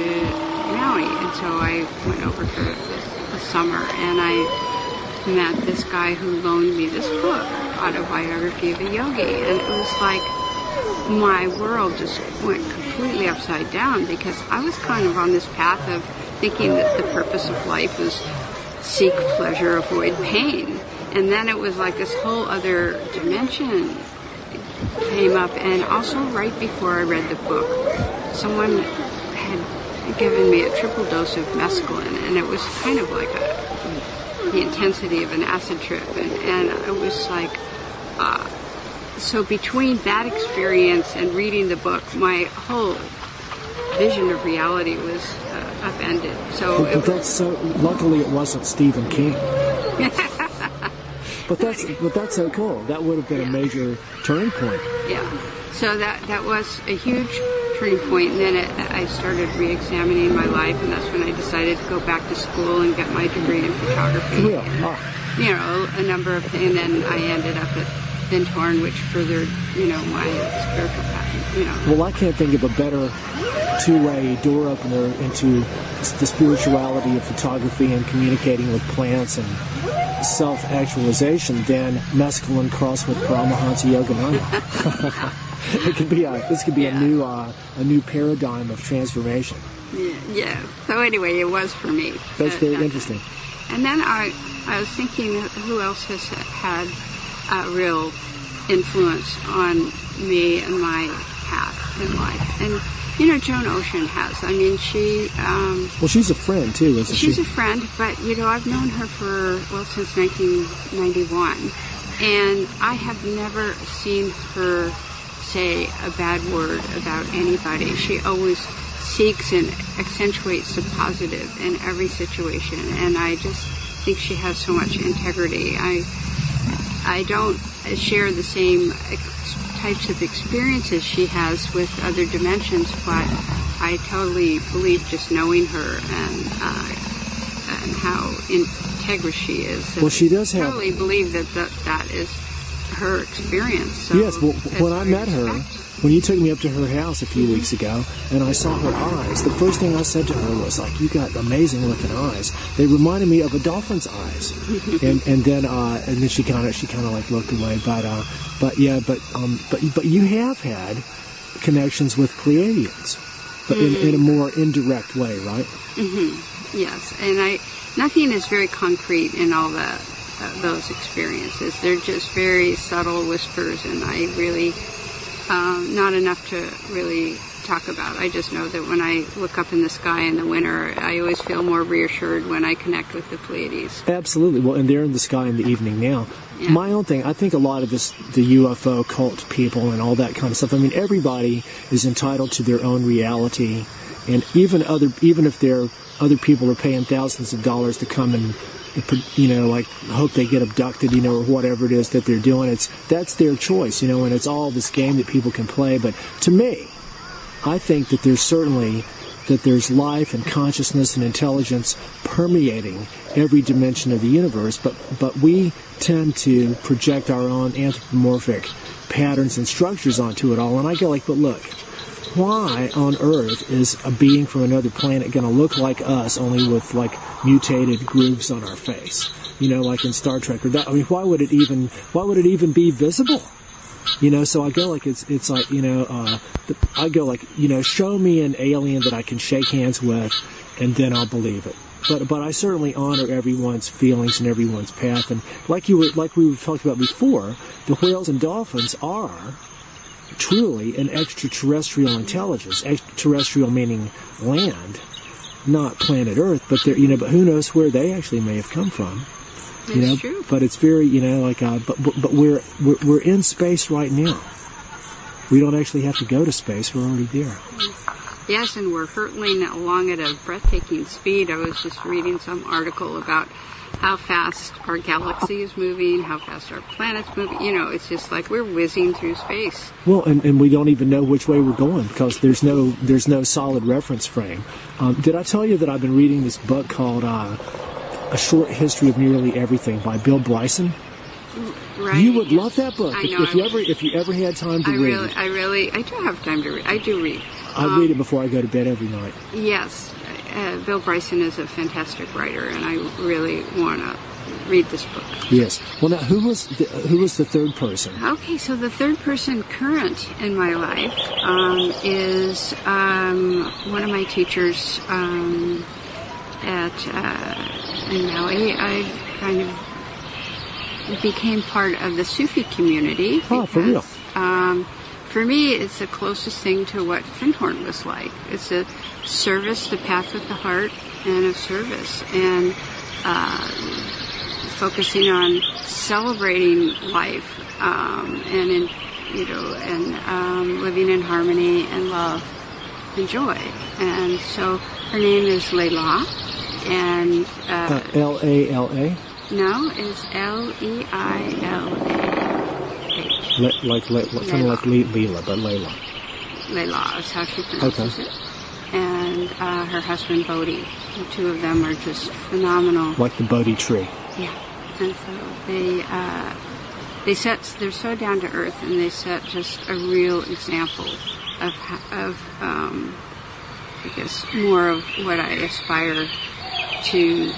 Maui, and so I went over for the summer, and I met this guy who loaned me this book, Autobiography of a Yogi, and it was like my world just went completely upside down, because I was kind of on this path of thinking that the purpose of life was seek pleasure, avoid pain. And then it was like this whole other dimension came up. And also right before I read the book, someone had given me a triple dose of mescaline, and it was kind of like the intensity of an acid trip. And it was like, so between that experience and reading the book, my whole vision of reality was upended. So luckily it wasn't Stephen King. But that's so cool. That would have been a major turning point. Yeah. So that was a huge turning point, and then I started re-examining my life, and that's when I decided to go back to school and get my degree in photography. Yeah. And, you know, a number of things, and then I ended up at Vintorn, which furthered, you know, my spiritual path. You know. Well, I can't think of a better two-way door opener into the spirituality of photography and communicating with plants and self-actualization than mescaline crossed with Paramahansa Yogananda. This could be a new paradigm of transformation. Yeah. So anyway, it was for me. That's very interesting. And then I was thinking, who else has had a real influence on me and my path in life? And you know, Joan Ocean has. I mean, she's a friend too, isn't she? She's a friend, but you know, I've known her since 1991, and I have never seen her say a bad word about anybody. She always seeks and accentuates the positive in every situation, and I just think she has so much integrity. I don't share the same types of experiences she has with other dimensions, but I totally believe, just knowing her and how integrous she is. Well, she does have. I totally believe that is her experience. So yes. Well, when I met her, when you took me up to her house a few weeks ago, and I saw her eyes, the first thing I said to her was like, "You got amazing looking eyes. They reminded me of a dolphin's eyes." and then she kind of like looked away, but you have had connections with Pleiadians, but in a more indirect way, right? Mm-hmm. Yes, and nothing is very concrete in all those experiences. They're just very subtle whispers, and I really not enough to really talk about. I just know that when I look up in the sky in the winter, I always feel more reassured when I connect with the Pleiades. Absolutely. Well, and they're in the sky in the evening now. Yeah. My own thing, I think a lot of the UFO cult people and all that kind of stuff, I mean, everybody is entitled to their own reality, and even if other people are paying thousands of dollars to come and, you know, like hope they get abducted, you know, or whatever it is that they're doing, that's their choice, you know, and it's all this game that people can play. But to me, I think that there's life and consciousness and intelligence permeating every dimension of the universe, but we tend to project our own anthropomorphic patterns and structures onto it all. And I go like, but look, why on earth is a being from another planet going to look like us, only with like mutated grooves on our face? You know, like in Star Trek. Why would it even be visible? You know, so I go like it's like, you know, I go like, you know, show me an alien that I can shake hands with, and then I'll believe it. But I certainly honor everyone's feelings and everyone's path. And like we talked about before, the whales and dolphins are truly an extraterrestrial intelligence. Extraterrestrial meaning land, not planet Earth. But they're, you know, but who knows where they actually may have come from. You know, true. But it's very, you know, like, but we're in space right now. We don't actually have to go to space; we're already there. Yes, and we're hurtling along at a breathtaking speed. I was just reading some article about how fast our galaxy is moving, how fast our planet's moving. You know, it's just like we're whizzing through space. Well, and we don't even know which way we're going because there's no solid reference frame. Did I tell you that I've been reading this book called A Short History of Nearly Everything by Bill Bryson? Right. You would love that book. I know. If you ever had time to read it. I do have time to read. I do read. I read it before I go to bed every night. Yes. Bill Bryson is a fantastic writer, and I really want to read this book. Yes. Well, now, who was the third person? Okay, so the third person current in my life is one of my teachers in Maui. I kind of became part of the Sufi community. Oh, for real? For me, it's the closest thing to what Findhorn was like. It's a service, the path of the heart, and of service, and focusing on celebrating life, and living in harmony and love and joy. And so her name is Leila, and L-A-L-A? No, it's L-E-I-L-A. Kind of like Leela, but Layla. Leila is how she pronounces it. And her husband Bodhi. The two of them are just phenomenal. Like the Bodhi tree. Yeah. And so they're so down to earth, and they set just a real example of I guess more of what I aspire to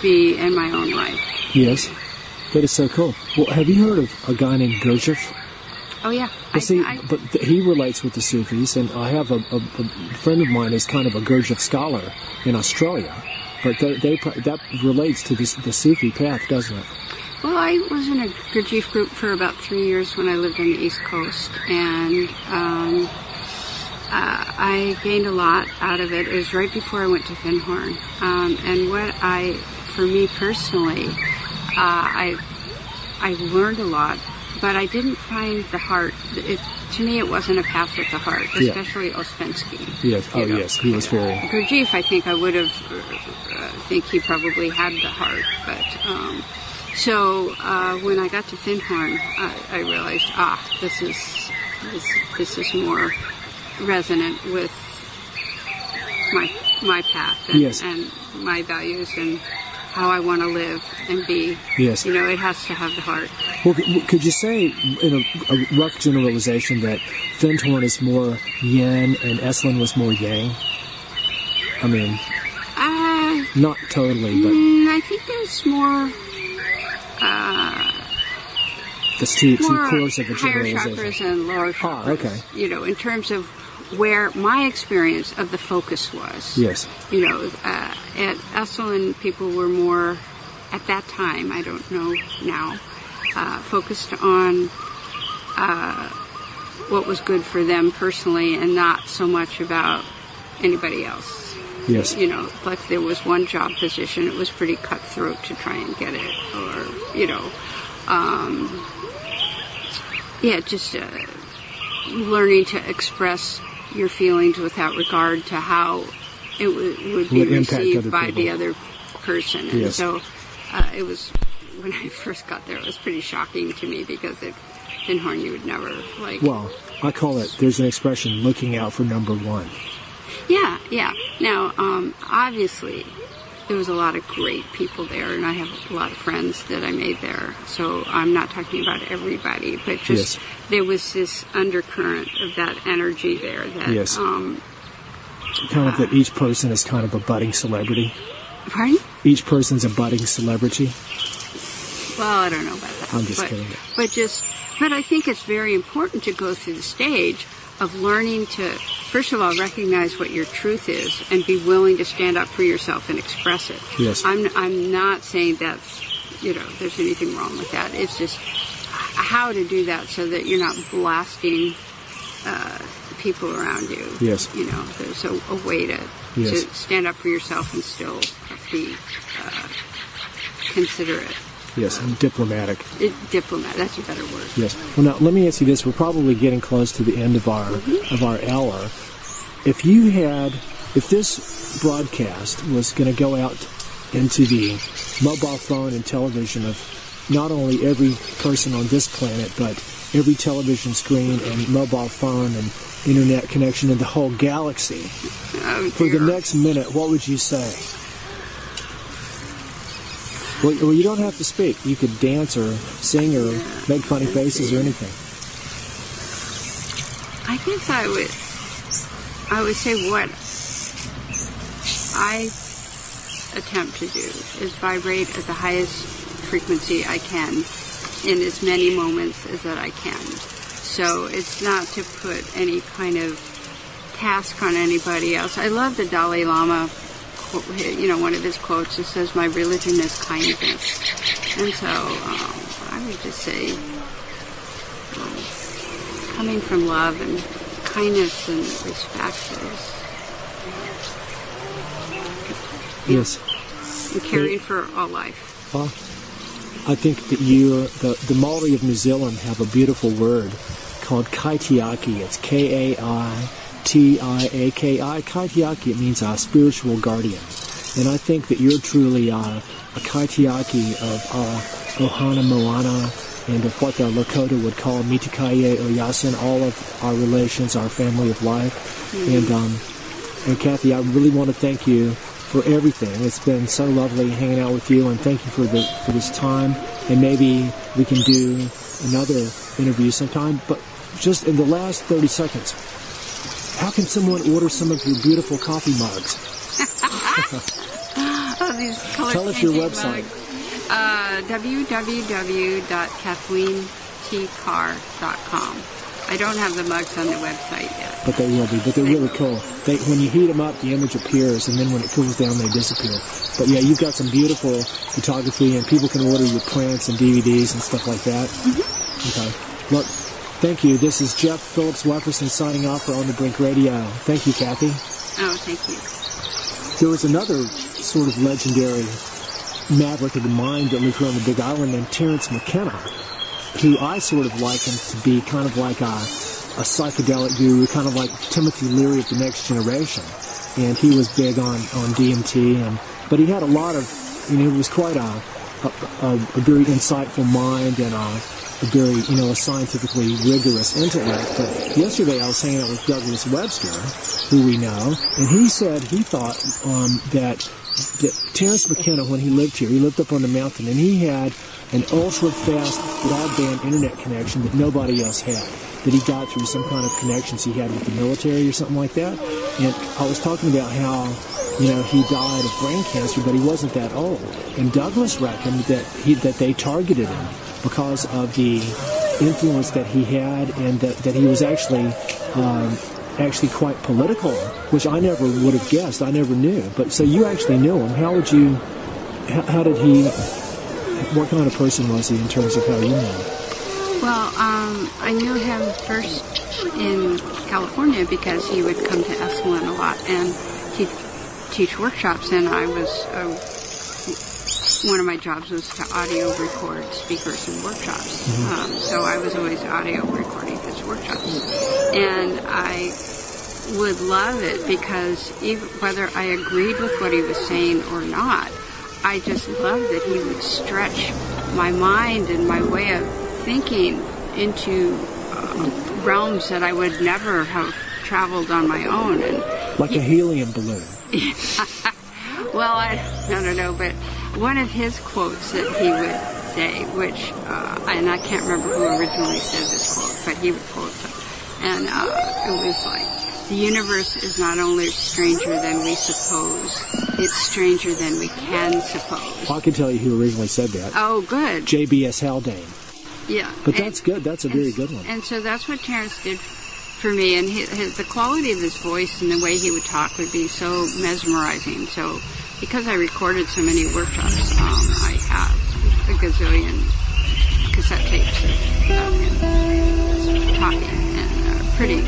be in my own life. Yes. That is so cool. Well, have you heard of a guy named Gurdjieff? Oh, yeah. But he relates with the Sufis, and I have a friend of mine who's kind of a Gurdjieff scholar in Australia. But that relates to the Sufi path, doesn't it? Well, I was in a Gurdjieff group for about 3 years when I lived on the East Coast, and I gained a lot out of it. It was right before I went to Findhorn. And for me personally, I learnred a lot, but I didn't find the heart. To me, it wasn't a path with the heart, especially Ouspensky. Yes. Oh, yes. He was very... Gurdjieff, I think I would have... think he probably had the heart, but... So when I got to Findhorn, I realized, this is more resonant with my path and my values and how I want to live and be. Yes. It has to have the heart. Well, could you say, in a rough generalization, that Findhorn is more yin and Esalen was more yang? I mean, not totally, but... I think there's more... There's two cores of a higher generalization. chakras and lower chakras. Oh, okay. In terms of where my experience of the focus was. Yes. At Esalen, people were more, at that time, I don't know now, focused on what was good for them personally and not so much about anybody else. Yes. Like there was one job position, it was pretty cutthroat to try and get it, or, just learning to express your feelings without regard to how it would be received by the other person. And so it was, when I first got there, it was pretty shocking to me because at Findhorn you would never like... Well, I call it, there's an expression, looking out for number one. Yeah. Now, obviously, there was a lot of great people there, and I have a lot of friends that I made there. So I'm not talking about everybody, but just there was this undercurrent of that energy there. That, kind of that each person is kind of a budding celebrity. Pardon? Each person's a budding celebrity. Well, I don't know about that. I'm just kidding. But I think it's very important to go through the stage of learning to, first of all, recognize what your truth is and be willing to stand up for yourself and express it. Yes. I'm not saying that's, there's anything wrong with that. It's just how to do that so that you're not blasting people around you. Yes. There's a way to stand up for yourself and still be considerate. Yes, and diplomatic. Diplomat, that's a better word. Yes. Well, now, let me ask you this. We're probably getting close to the end of our hour. If this broadcast was going to go out into the mobile phone and television of not only every person on this planet, but every television screen and mobile phone and internet connection in the whole galaxy, for the next minute, what would you say? Well, you don't have to speak. You could dance or sing or make funny faces or anything. I guess I would say what I attempt to do is vibrate at the highest frequency I can in as many moments as that I can. So it's not to put any kind of task on anybody else. I love the Dalai Lama, one of his quotes that says, "My religion is kindness." And so I would just say, coming from love and kindness and respect is, yes, and caring for all life. Well, I think that the Maori of New Zealand have a beautiful word called kaitiaki. It's K-A-I-T-I-A-K-I. Kaitiaki, it means a spiritual guardian. And I think that you're truly a kaitiaki of Ohana Moana and of what the Lakota would call Mitikaye Oyasin, all of our relations, our family of life. Mm-hmm. And Kathy, I really want to thank you for everything. It's been so lovely hanging out with you, and thank you for this time. And maybe we can do another interview sometime. But just in the last 30 seconds, how can someone order some of your beautiful coffee mugs? These tell us your website. www.KathleenTCarr.com. I don't have the mugs on the website yet. But they will be. But they're really cool. When you heat them up, the image appears, and then when it cools down, they disappear. But yeah, you've got some beautiful photography, and people can order your prints and DVDs and stuff like that. Mm-hmm. Okay. Look, thank you. This is Jeff Phillips Wefferson signing off for On the Brink Radio. Thank you, Kathy. Oh, thank you. There was another sort of legendary maverick of the mind that lived here on the Big Island named Terence McKenna, who I sort of likened to be kind of like a psychedelic guru, kind of like Timothy Leary of the Next Generation. And he was big on DMT, but he had a lot of, he was quite a very insightful mind and a very, a scientifically rigorous intellect. But yesterday I was hanging out with Douglas Webster, who we know, and he said he thought that Terence McKenna, when he lived here, he lived up on the mountain, and he had an ultra-fast broadband internet connection that nobody else had, that he got through some kind of connections he had with the military or something like that. And I was talking about how, he died of brain cancer, but he wasn't that old. And Douglas reckoned that they targeted him because of the influence that he had, and that he was actually quite political, which I never would have guessed. I never knew. But so you actually knew him. What kind of person was he in terms of how you knew him? Well, I knew him first in California because he would come to Esalen a lot and he'd teach workshops, and I was, one of my jobs was to audio record speakers and workshops. Mm-hmm. So I was always audio recording his workshops. And I would love it because whether I agreed with what he was saying or not, I just loved that he would stretch my mind and my way of thinking into realms that I would never have traveled on my own. And like a helium balloon. Well, I don't know, but one of his quotes that he would say, which, and I can't remember who originally said this quote, but he would quote them. And it was like, the universe is not only stranger than we suppose, it's stranger than we can suppose. I can tell you who originally said that. Oh, good. J.B.S. Haldane. Yeah. But that's good. That's a very good one. And so that's what Terence did for me. And the quality of his voice and the way he would talk would be so mesmerizing. So because I recorded so many workshops, I have a gazillion cassette tapes of him talking, and pretty